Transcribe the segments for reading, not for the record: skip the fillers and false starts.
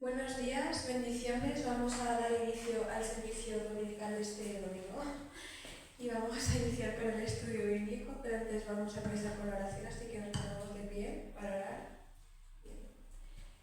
Buenos días, bendiciones. Vamos a dar inicio al servicio dominical de este domingo y vamos a iniciar con el estudio bíblico, pero antes vamos a empezar con la oración, así que nos ponemos de pie para orar.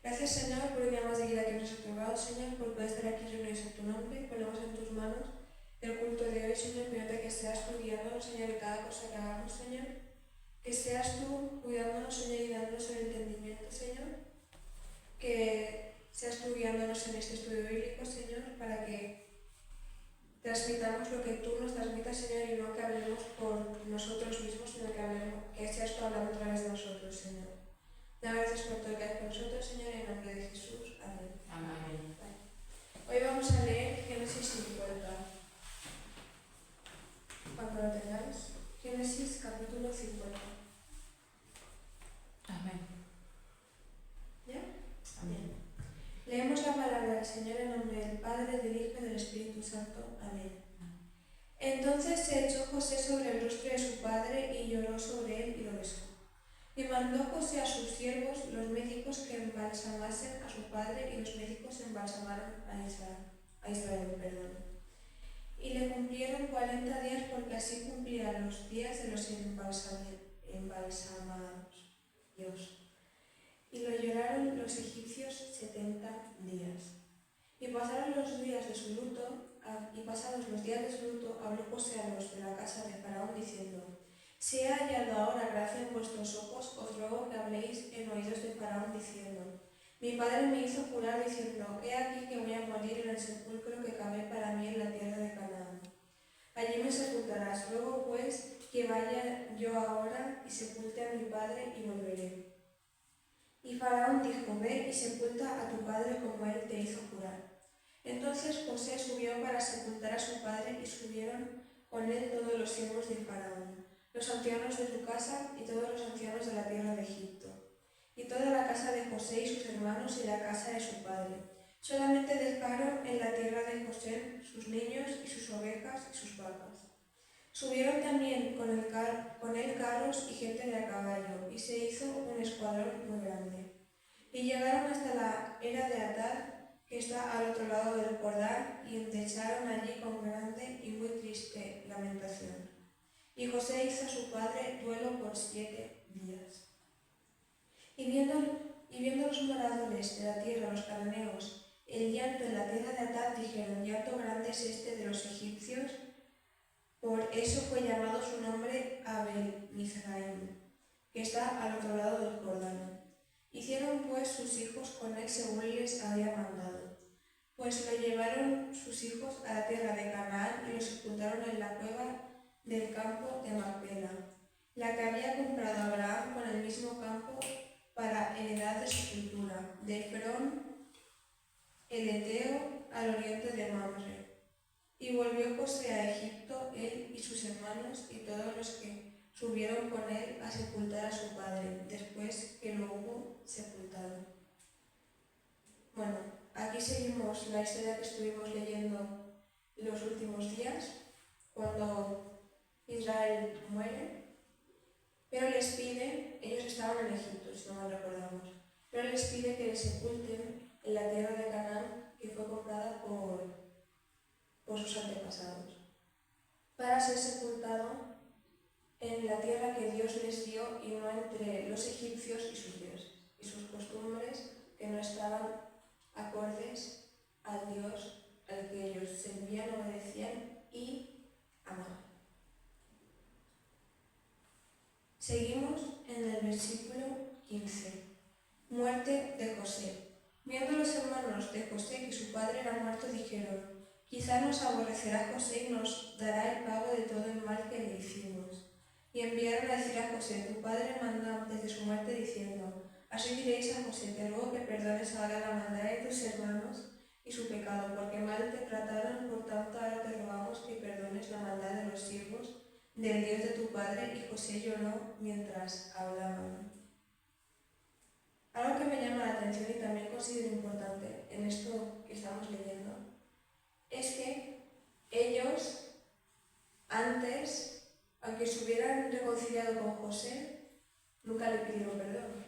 Gracias, Señor, por el día más de vida que nos has otorgado, Señor, por poder estar aquí reunidos en tu nombre. Ponemos en tus manos el culto de hoy, Señor, pidiéndote que seas tú guiándonos, Señor, en cada cosa que hagamos, Señor. Que seas tú cuidándonos, Señor, y dándonos el entendimiento, Señor. Que seas tú guiándonos en este estudio bíblico, Señor, para que transmitamos lo que tú nos transmitas, Señor, y no que hablemos por nosotros mismos, sino que seas tú hablando a través de nosotros, Señor. Da gracias por todo lo que haces con nosotros, Señor, en nombre de Jesús. Amén. Amén. Hoy vamos a leer Génesis 50. Cuando lo tengáis, Génesis capítulo 50. Amén. ¿Ya? Amén. Leemos la palabra del Señor en nombre del Padre, del Hijo y del Espíritu Santo. Amén. Entonces se echó José sobre el rostro de su padre y lloró sobre él y lo besó. Y mandó José a sus siervos, los médicos, que embalsamasen a su padre, y los médicos embalsamaron a Israel. Y le cumplieron 40 días, porque así cumplían los días de los embalsamados. Dios. Y lo lloraron los egipcios 70 días. Y pasados los días de su luto, habló José a los de la casa de Faraón, diciendo: Si he hallado ahora gracia en vuestros ojos, os ruego que habléis en oídos de Faraón, diciendo: Mi padre me hizo jurar diciendo: He aquí que voy a morir en el sepulcro que cavé para mí en la tierra de Canaán. Allí me sepultarás. Ruego pues que vaya yo ahora y sepulte a mi padre y volveré. Y Faraón dijo: Ve y sepulta a tu padre como él te hizo jurar. Entonces José subió para sepultar a su padre, y subieron con él todos los siervos de Faraón, los ancianos de su casa y todos los ancianos de la tierra de Egipto, y toda la casa de José y sus hermanos y la casa de su padre. Solamente dejaron en la tierra de José sus niños y sus ovejas y sus vacas. Subieron también con él carros y gente de a caballo, y se hizo un escuadrón muy grande. Y llegaron hasta la era de Atad, que está al otro lado del Jordán, y endecharon allí con grande y muy triste lamentación. Y José hizo a su padre duelo por 7 días. Y viendo los moradores de la tierra, los cananeos, el llanto en la tierra de Atad, dijeron: Llanto grande es este de los egipcios. Por eso fue llamado su nombre Abel-Mizraim, que está al otro lado del Jordán. Hicieron pues sus hijos con él según les había mandado. Pues lo llevaron sus hijos a la tierra de Canaán y lo sepultaron en la cueva del campo de Macpela, la que había comprado Abraham con el mismo campo para heredad de sepultura, de Efrón el Eteo, al oriente de Mamre. Y volvió José a Egipto, él y sus hermanos y todos los que subieron con él a sepultar a su padre, después que lo hubo sepultado. Bueno, aquí seguimos la historia que estuvimos leyendo los últimos días, cuando Israel muere, pero les pide, ellos estaban en Egipto, si no mal recordamos, pero les pide que les sepulten en la tierra de Canaán, que fue comprada por sus antepasados, para ser sepultado en la tierra que Dios les dio y no entre los egipcios y sus dioses y sus costumbres que no estaban acordes al Dios al que ellos servían, obedecían y amaban. Seguimos en el versículo 15. Muerte de José. Viendo los hermanos de José que su padre era muerto, dijeron: Quizá nos aborrecerá José y nos dará el pago de todo el mal que le hicimos. Y enviaron a decir a José: Tu padre mandó antes de su muerte diciendo: Así diréis a José: Te ruego que perdones ahora la maldad de tus hermanos y su pecado, porque mal te trataron. Por tanto, ahora te rogamos que perdones la maldad de los siervos del Dios de tu padre. Y José lloró mientras hablaban. Algo que me llama la atención y también considero importante en esto que estamos leyendo es que ellos antes, aunque se hubieran reconciliado con José, nunca le pidieron perdón.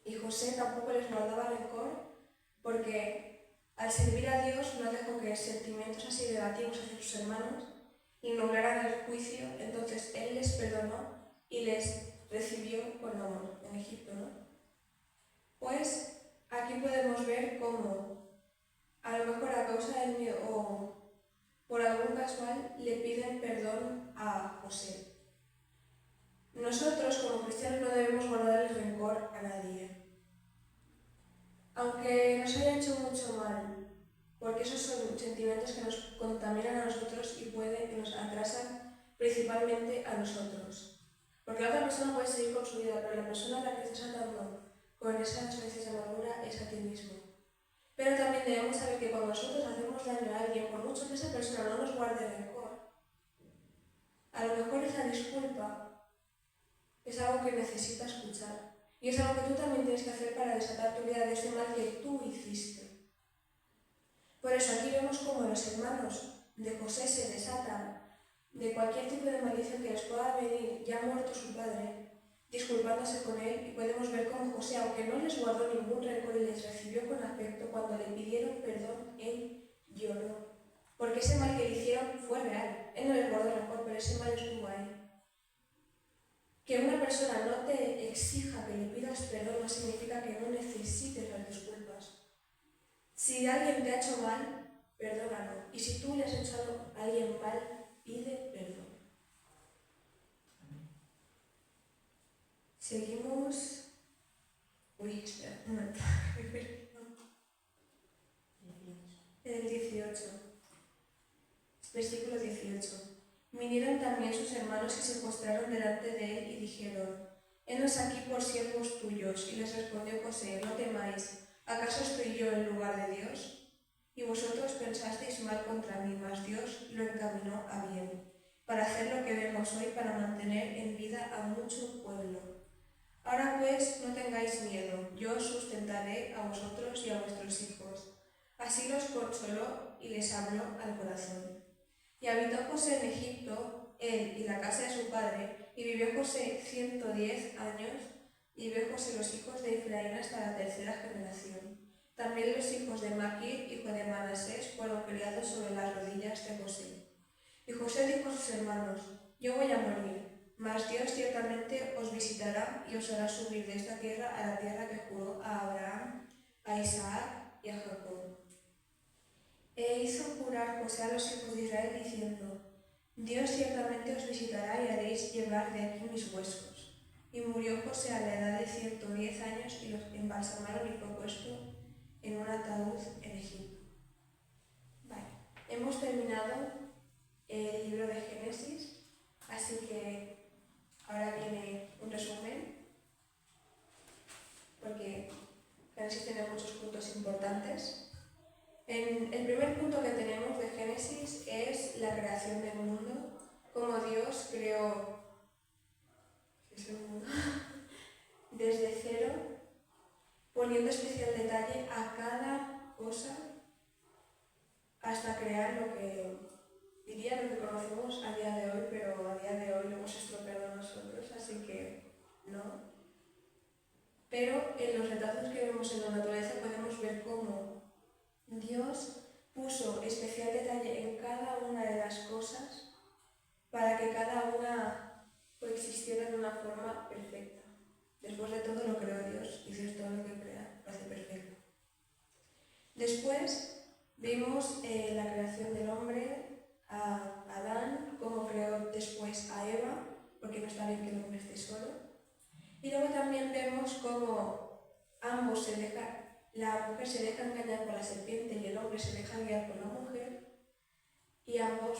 Y José tampoco les guardaba rencor porque al servir a Dios no dejó que sentimientos así negativos hacia sus hermanos le nublaran el juicio. Entonces Él les perdonó y les recibió con amor en Egipto, ¿no? Pues aquí podemos ver cómo a lo mejor a causa del miedo o por algún casual le piden perdón a José. Nosotros como cristianos no debemos guardar el rencor a nadie, aunque nos haya hecho mucho mal, porque esos son sentimientos que nos contaminan a nosotros y que nos atrasan principalmente a nosotros. Porque la otra persona puede seguir con su vida, pero la persona a la que estás atando con esas veces de amargura es a ti mismo. Pero también debemos saber que cuando nosotros hacemos daño a alguien, por mucho que esa persona no nos guarde rencor, a lo mejor esa disculpa es algo que necesita escuchar. Y es algo que tú también tienes que hacer para desatar tu vida de ese mal que tú hiciste. Por eso aquí vemos cómo los hermanos de José se desatan de cualquier tipo de maldición que les pueda venir, ya muerto su padre, disculpándose con él, y podemos ver cómo José, aunque no les guardó ningún rencor y les recibió con afecto, cuando le pidieron perdón, él lloró. Porque ese mal que le hicieron fue real. Él no les guardó rencor, pero ese mal estuvo ahí. Que una persona no te exija que le pidas perdón no significa que no necesites las disculpas. Si alguien te ha hecho mal, perdónalo. Y si tú le has hecho a alguien mal, pide perdón. Seguimos. Uy, espera, un momento. El 18. Versículo 18. Vinieron también sus hermanos y se postraron delante de él y dijeron: Henos aquí por siervos tuyos. Y les respondió José: No temáis, ¿acaso estoy yo en lugar de Dios? Y vosotros pensasteis mal contra mí, mas Dios lo encaminó a bien, para hacer lo que vemos hoy, para mantener en vida a mucho pueblo. Ahora pues, no tengáis miedo, yo os sustentaré a vosotros y a vuestros hijos. Así los consoló y les habló al corazón. Y habitó José en Egipto, él y la casa de su padre, y vivió José 110 años, y vivió José los hijos de Efraín hasta la tercera generación. También los hijos de Maquir, hijo de Manasés, fueron criados sobre las rodillas de José. Y José dijo a sus hermanos: Yo voy a morir, mas Dios ciertamente os visitará y os hará subir de esta tierra a la tierra que juró a Abraham, a Isaac y a Jacob. E hizo jurar José a los hijos de Israel diciendo: Dios ciertamente os visitará y haréis llevar de aquí mis huesos. Y murió José a la edad de 110 años y los embalsamaron y fue puesto en un ataúd en Egipto. Vale, hemos terminado el libro de Génesis, así que ahora viene un resumen, porque Génesis tiene muchos puntos importantes. El primer punto que tenemos de Génesis es la creación del mundo, cómo Dios creó el mundo desde cero, poniendo especial detalle a cada cosa hasta crear lo que conocemos a día de hoy, pero a día de hoy lo hemos estropeado nosotros, así que no. Pero en los retazos que vemos en la naturaleza podemos ver cómo Dios puso especial detalle en cada una de las cosas para que cada una coexistiera de una forma perfecta. Después de todo lo creó Dios, y Dios todo lo que crea lo hace perfecto. Después vimos la creación del hombre, a Adán, cómo creó después a Eva, porque no está bien que el hombre esté solo. Y luego también vemos cómo ambos la mujer se deja engañar por la serpiente y el hombre se deja guiar por la mujer, y ambos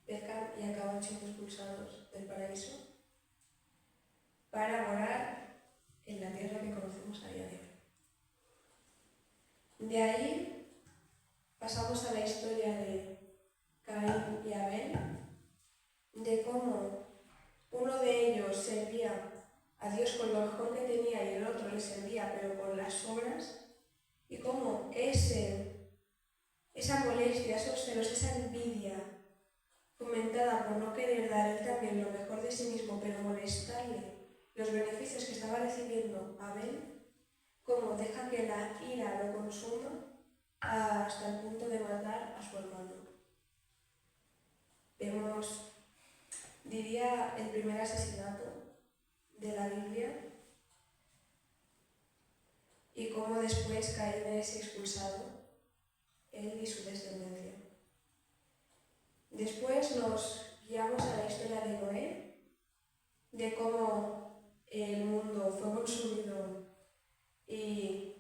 pecan y acaban siendo expulsados del paraíso para morar en la tierra que conocemos a día de hoy. De ahí pasamos a la historia de Caín y Abel, de cómo uno de ellos servía a Dios con lo mejor que tenía y el otro le servía pero con las obras, y cómo esa molestia, esos celos, esa envidia fomentada por no querer dar él también lo mejor de sí mismo pero molestarle los beneficios que estaba recibiendo Abel, cómo deja que la ira lo consuma hasta el punto de matar a su hermano. Vemos, diría, el primer asesinato de la Biblia y cómo después Caín es expulsado, él y su descendencia. Después nos guiamos a la historia de Noé, de cómo el mundo fue consumido y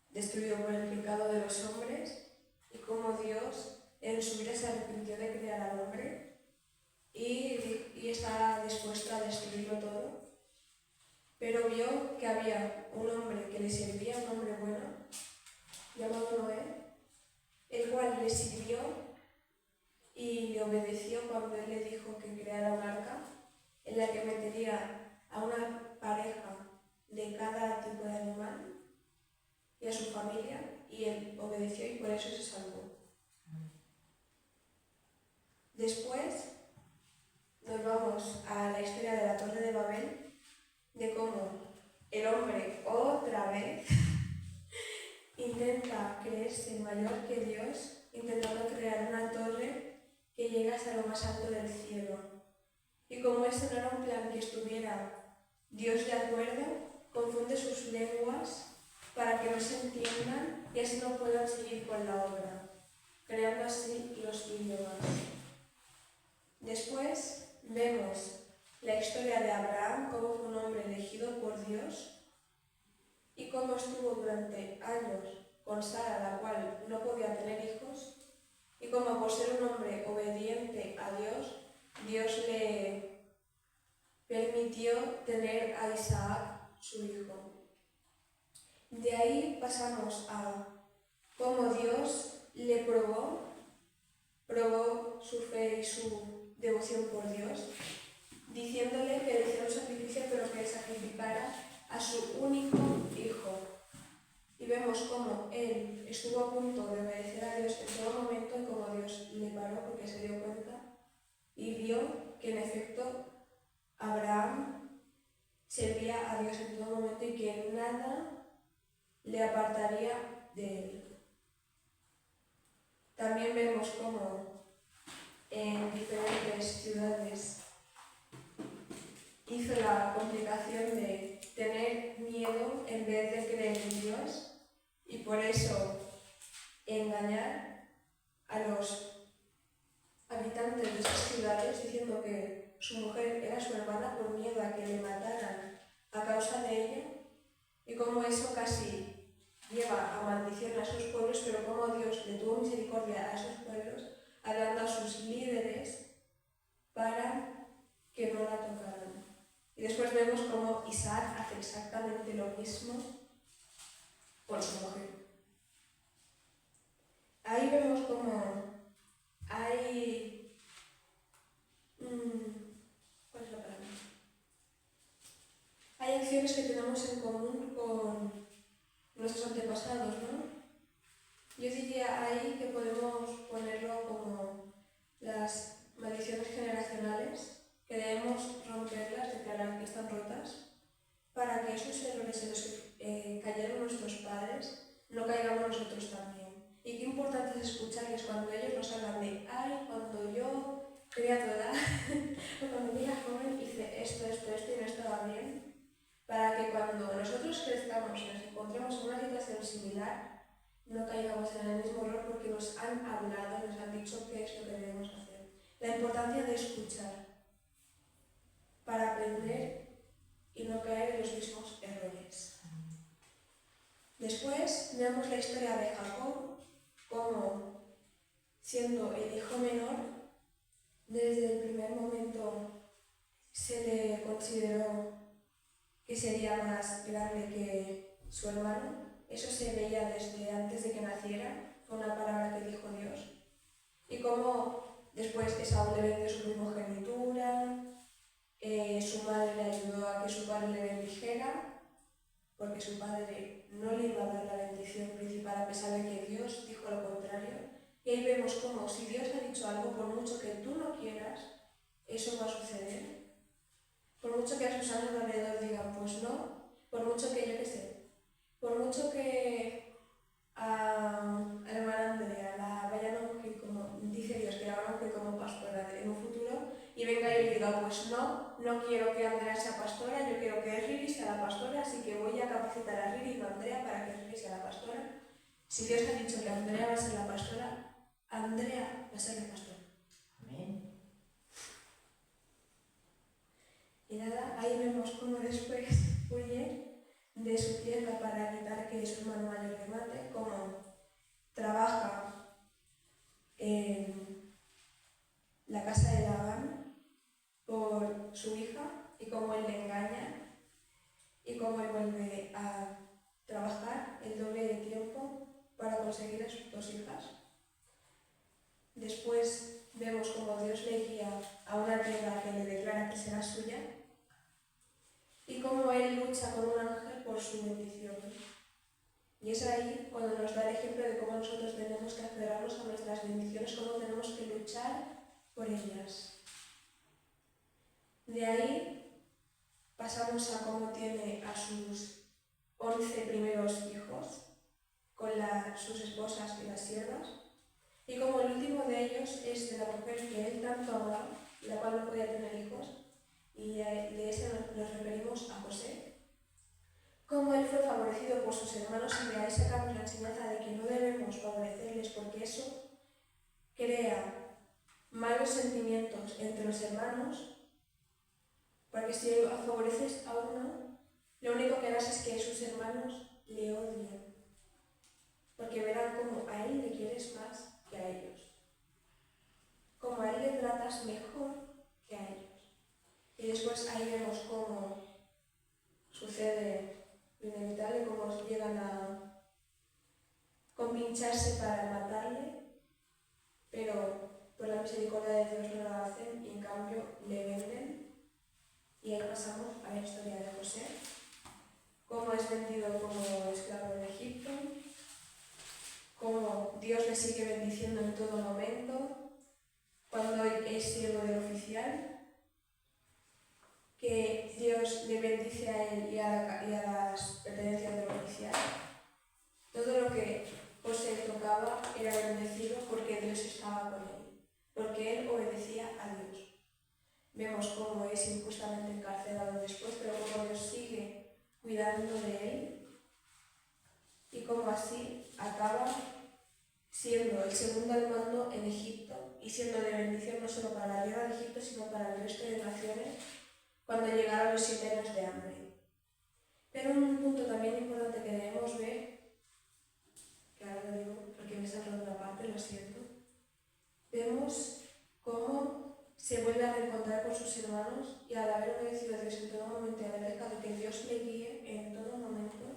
destruido por el pecado de los hombres y cómo Dios en su vida se arrepintió de crear al hombre y está dispuesto a destruirlo todo, pero vio que había un hombre que le servía, un hombre bueno, llamado Noé, el cual le sirvió y le obedeció cuando él le dijo que creara un arca en la que metería a una pareja de cada tipo de animal y a su familia, y él obedeció y por eso se salvó. Después nos vamos a la historia de la Torre de Babel, de cómo el hombre otra vez intenta creerse mayor que Dios, intentando crear una torre que llegue hasta lo más alto del cielo. Y como ese no era un plan que estuviera Dios de acuerdo, confunde sus lenguas para que no se entiendan y así no puedan seguir con la obra, creando así los idiomas. Después vemos la historia de Abraham, como fue un hombre elegido por Dios y cómo estuvo durante años con Sara, la cual no podía tener hijos, y cómo por ser un hombre obediente a Dios, Dios le permitió tener a Isaac, su hijo. De ahí pasamos a cómo Dios le probó su fe y su devoción por Dios, diciéndole que le hiciera un sacrificio, pero que sacrificara a su único hijo. Y vemos cómo él estuvo a punto de obedecer a Dios en todo momento y cómo Dios le paró porque se dio cuenta y vio que en efecto Abraham servía a Dios en todo momento y que nada le apartaría de él. También vemos cómo en diferentes ciudades hizo la complicación de tener miedo en vez de creer en Dios y por eso engañar a los habitantes de esas ciudades diciendo que su mujer era su hermana por miedo a que le mataran a causa de ella, y cómo eso casi lleva a maldición a esos pueblos, pero cómo Dios le tuvo misericordia a esos pueblos, hablando a sus líderes para que no la tocaran. Y después vemos cómo Isaac hace exactamente lo mismo por su mujer. Ahí vemos cómo hay... ¿cuál es la palabra? Hay acciones que tenemos en común con nuestros antepasados, ¿no? Yo diría ahí que podemos ponerlo como las maldiciones generacionales, que debemos romperlas, declarar que están rotas, para que esos errores en los que cayeron nuestros padres no caigamos nosotros también. Y qué importante es escucharles cuando ellos nos hablan de, ay, cuando yo tenía tu edad, o cuando yo era joven hice esto y no estaba bien, para que cuando nosotros crezcamos y nos encontremos en una situación similar, no caigamos en el mismo error porque nos han hablado, nos han dicho qué es lo que debemos hacer. La importancia de escuchar para aprender y no caer en los mismos errores. Después vemos la historia de Jacob, como siendo el hijo menor, desde el primer momento se le consideró que sería más grande que su hermano. Eso se veía desde antes de que naciera, fue una palabra que dijo Dios. Y cómo después Esaú le vendió su primogenitura, su madre le ayudó a que su padre le bendijera, porque su padre no le iba a dar la bendición principal a pesar de que Dios dijo lo contrario. Y ahí vemos cómo si Dios ha dicho algo, por mucho que tú no quieras, eso va a suceder. Por mucho que a sus años alrededor digan, pues no, por mucho que yo qué sé, por mucho que a la hermana no quiero que Andrea sea pastora, yo quiero que Riri sea la pastora, así que voy a capacitar a Riri y no a Andrea para que Riri sea la pastora. Si Dios ha dicho que Andrea va a ser la pastora, Andrea va a ser la pastora. Amén. Y nada, ahí vemos cómo después huye de su tierra para evitar que su hermano mayor le mate, cómo trabaja en la casa de Labán por su hija y cómo él le engaña y cómo él vuelve a trabajar el doble de tiempo para conseguir a sus dos hijas. Después vemos cómo Dios le guía a una tierra que le declara que será suya y cómo él lucha con un ángel por su bendición. Y es ahí cuando nos da el ejemplo de cómo nosotros tenemos que aferrarnos a nuestras bendiciones, cómo tenemos que luchar por ellas. De ahí pasamos a cómo tiene a sus 11 primeros hijos con sus esposas y las siervas, y como el último de ellos es de la mujer que él tanto amaba, la cual no podía tener hijos, y de ese nos referimos a José. Cómo él fue favorecido por sus hermanos, y de ahí sacamos la enseñanza de que no debemos favorecerles porque eso crea malos sentimientos entre los hermanos, porque si favoreces a uno, lo único que harás es que sus hermanos le odien, porque verán cómo a él le quieres más que a ellos, cómo a él le tratas mejor que a ellos. Y después ahí vemos cómo sucede lo inevitable, cómo llegan a compincharse para matarle, pero por la misericordia de Dios no lo hacen y en cambio le venden. Y ahí pasamos a la historia de José, cómo es vendido como esclavo en Egipto, cómo Dios le sigue bendiciendo en todo momento, cuando es siervo del oficial, que Dios le bendice a él y a las pertenencias del oficial. Todo lo que José tocaba era bendecido porque Dios estaba con él, porque él obedecía a Dios. Vemos cómo es injustamente encarcelado después, pero cómo Dios sigue cuidando de él y cómo así acaba siendo el segundo al mando en Egipto y siendo de bendición no solo para la tierra de Egipto, sino para el resto de naciones cuando llegaron los 7 años de hambre. Pero un punto también importante que debemos ver, que ahora lo digo porque me está dando una parte, lo siento, vemos cómo se vuelve a reencontrar con sus hermanos y al haber obedecido a Dios en todo momento y haber dejado que Dios le guíe en todo momento,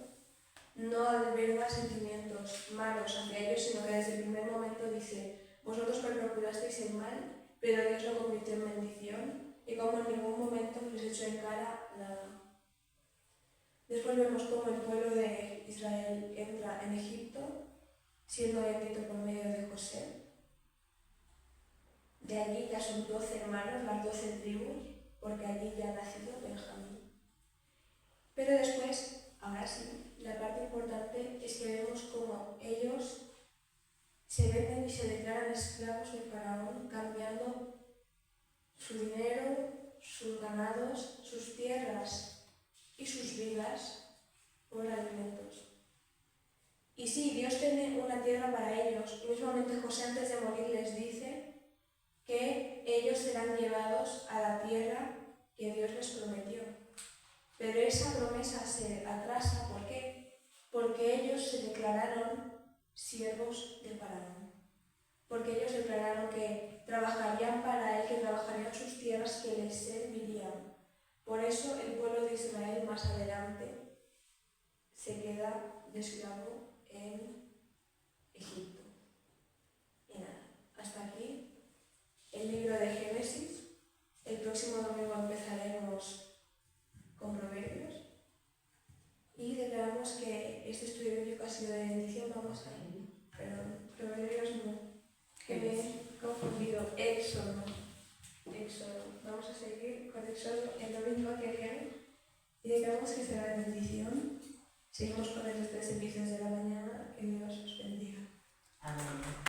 no alberga sentimientos malos hacia ellos, sino que desde el primer momento dice: vosotros me procurasteis el mal, pero Dios lo convirtió en bendición, y como en ningún momento les echó en cara nada. Después vemos cómo el pueblo de Israel entra en Egipto, siendo bendito por medio de José. De allí ya son 12 hermanos, las 12 tribus, porque allí ya ha nacido Benjamín. Pero después, ahora sí, la parte importante es que vemos cómo ellos se venden y se declaran esclavos del faraón, cambiando su dinero, sus ganados, sus tierras y sus vidas por alimentos. Y sí, Dios tiene una tierra para ellos. Y mismamente José, antes de morir, les dice que ellos serán llevados a la tierra que Dios les prometió. Pero esa promesa se atrasa, ¿por qué? Porque ellos se declararon siervos del faraón. Porque ellos declararon que trabajarían para él, que trabajarían sus tierras, que les servirían. Por eso el pueblo de Israel más adelante se queda de esclavo en Egipto. Y nada, hasta aquí el libro de Génesis. El próximo domingo empezaremos con Proverbios y declaramos que este estudio bíblico ha sido de bendición. Vamos a ir, perdón, Proverbios no, que me he confundido. Éxodo. Vamos a seguir con Éxodo el domingo que viene y declaramos que será de bendición. Seguimos con estos 3 servicios de la mañana. Que Dios os bendiga.